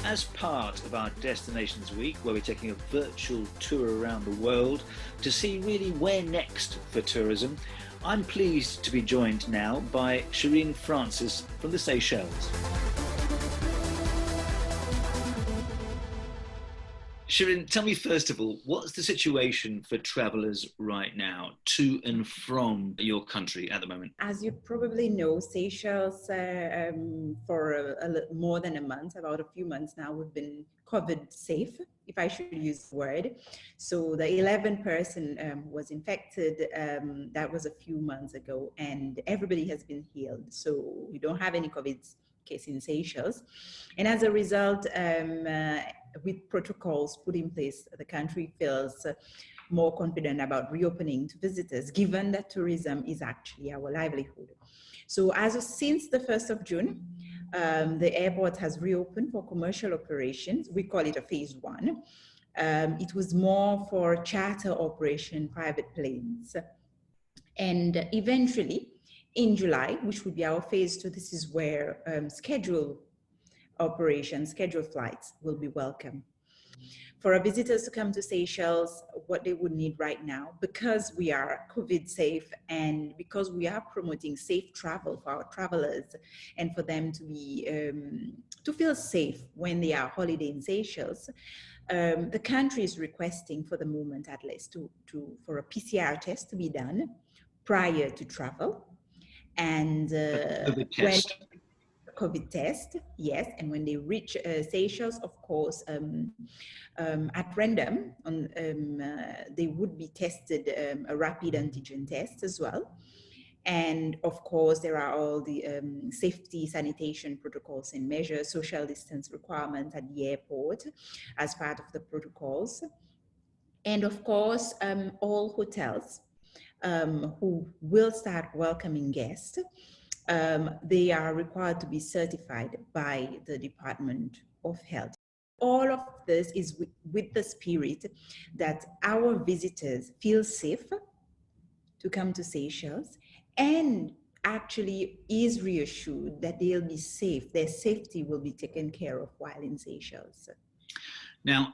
as part of our Destinations Week, where we're taking a virtual tour around the world to see really where next for tourism, I'm pleased to be joined now by Sherin Francis from the Seychelles. Sherin, tell me first of all, what's the situation for travellers right now to and from your country at the moment? As you probably know, Seychelles, for more than a month, about a few months now, we've been COVID safe, if I should use the word. So the 11th person was infected, that was a few months ago, and everybody has been healed. So we don't have any COVID case in Seychelles. And as a result, with protocols put in place, the country feels more confident about reopening to visitors, given that tourism is actually our livelihood. So since the 1st of June, the airport has reopened for commercial operations. We call it a phase one. It was more for charter operation, private planes. And eventually, in July, which would be our phase two, this is where scheduled operations, scheduled flights will be welcome. For our visitors to come to Seychelles, what they would need right now, because we are COVID safe and because we are promoting safe travel for our travelers and for them to be to feel safe when they are holiday in Seychelles, the country is requesting for the moment at least for a PCR test to be done prior to travel. And COVID test, yes, and when they reach Seychelles, of course, at random, they would be tested a rapid antigen test as well. And of course, there are all the safety, sanitation protocols and measures, social distance requirements at the airport as part of the protocols. And of course, all hotels who will start welcoming guests, they are required to be certified by the Department of Health. All of this is with the spirit that our visitors feel safe to come to Seychelles and actually is reassured that they'll be safe, their safety will be taken care of while in Seychelles. Now,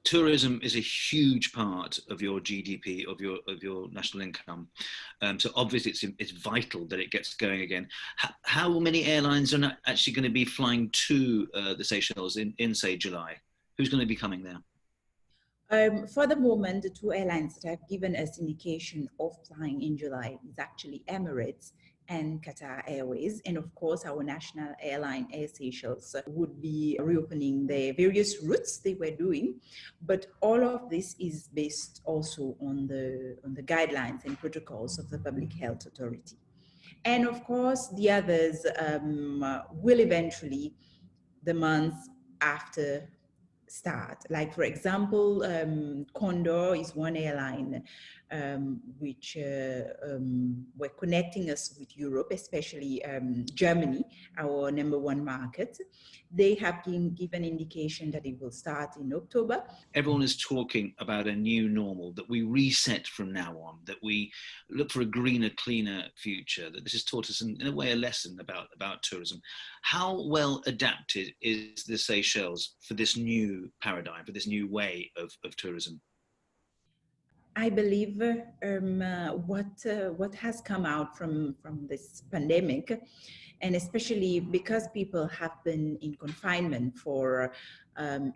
tourism is a huge part of your GDP, of your national income. So obviously it's vital that it gets going again. How many airlines are actually going to be flying to the Seychelles in say July? Who's going to be coming there? For the moment, the two airlines that have given us indication of flying in July is actually Emirates and Qatar Airways. And of course, our national airline, Air Seychelles, would be reopening the various routes they were doing. But all of this is based also on the guidelines and protocols of the Public Health Authority. And of course, the others will eventually, the months after, start. Like, for example, Condor is one airline which were connecting us with Europe, especially Germany, our #1 market. They have been given indication that it will start in October. Everyone is talking about a new normal, that we reset from now on, that we look for a greener, cleaner future, that this has taught us in a way a lesson about tourism. How well adapted is the Seychelles for this new paradigm, for this new way of tourism? I believe what has come out from this pandemic, and especially because people have been in confinement for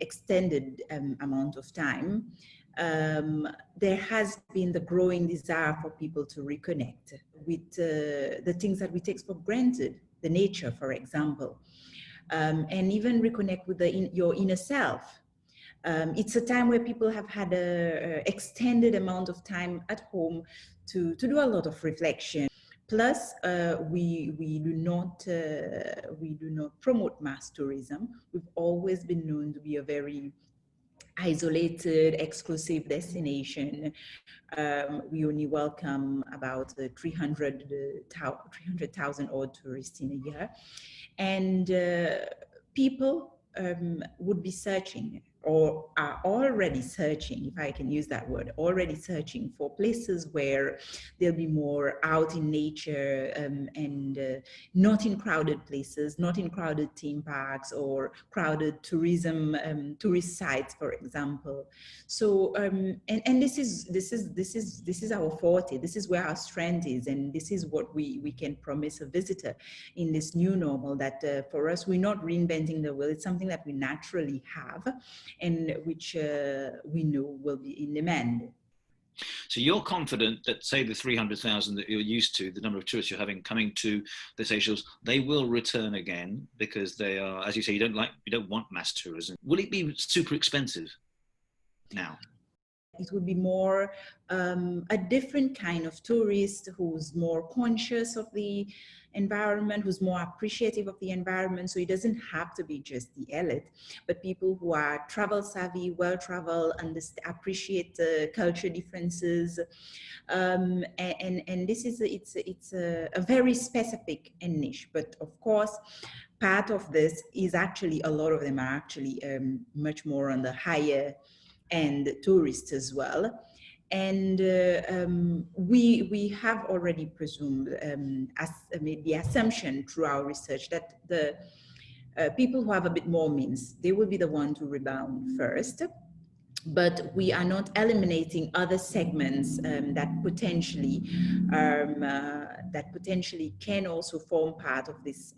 extended amount of time, there has been the growing desire for people to reconnect with the things that we take for granted, the nature, for example, and even reconnect with your inner self. It's a time where people have had an extended amount of time at home to do a lot of reflection. Plus, we do not promote mass tourism. We've always been known to be a very isolated, exclusive destination. We only welcome about 300,000 odd tourists in a year, and people would be searching or are already searching, if I can use that word, already searching for places where they'll be more out in nature, and not in crowded places, not in crowded theme parks or crowded tourism, tourist sites, for example. So, and this is our forte. This is where our strength is, and this is what we can promise a visitor in this new normal. That for us, we're not reinventing the wheel. It's something that we naturally have, and which we know will be in demand. So you're confident that, say, the 300,000 that you're used to, the number of tourists you're having coming to the Seychelles, they will return again, because they are, as you say, you don't want mass tourism. Will it be super expensive now? It would be more a different kind of tourist who's more conscious of the environment, who's more appreciative of the environment. So it doesn't have to be just the elite, but people who are travel savvy, well-traveled, and appreciate culture differences. And this is, it's a very specific and niche, but of course, part of this is actually, a lot of them are actually much more on the higher and tourists as well. And we have already presumed, made the assumption through our research, that the people who have a bit more means, they will be the one to rebound first. But we are not eliminating other segments that potentially can also form part of this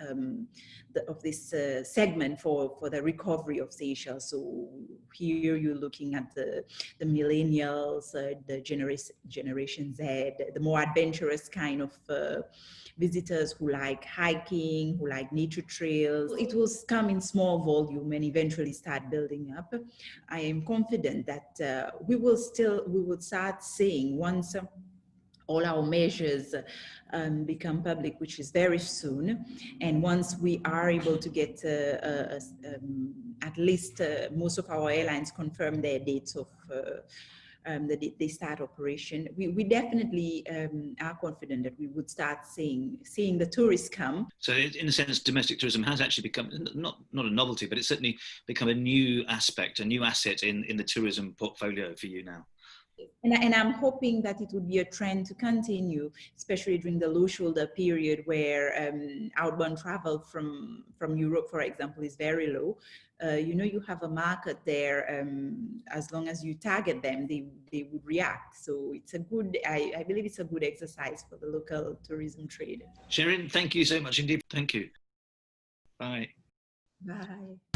segment for the recovery of Seychelles. So here you're looking at the millennials, the Generation Z, the more adventurous kind of visitors who like hiking, who like nature trails. It will come in small volume and eventually start building up. I am confident that we would start seeing, once all our measures become public, which is very soon, and once we are able to get at least most of our airlines confirm their dates of they start operation, we definitely are confident that we would start seeing the tourists come. So in a sense, domestic tourism has actually become not a novelty, but it's certainly become a new aspect, a new asset in the tourism portfolio for you now. And I'm hoping that it would be a trend to continue, especially during the low shoulder period, where outbound travel from Europe, for example, is very low. You know, you have a market there. As long as you target them, they would react. So it's a good, I believe it's a good exercise for the local tourism trade. Sherin, thank you so much indeed. Thank you. Bye. Bye.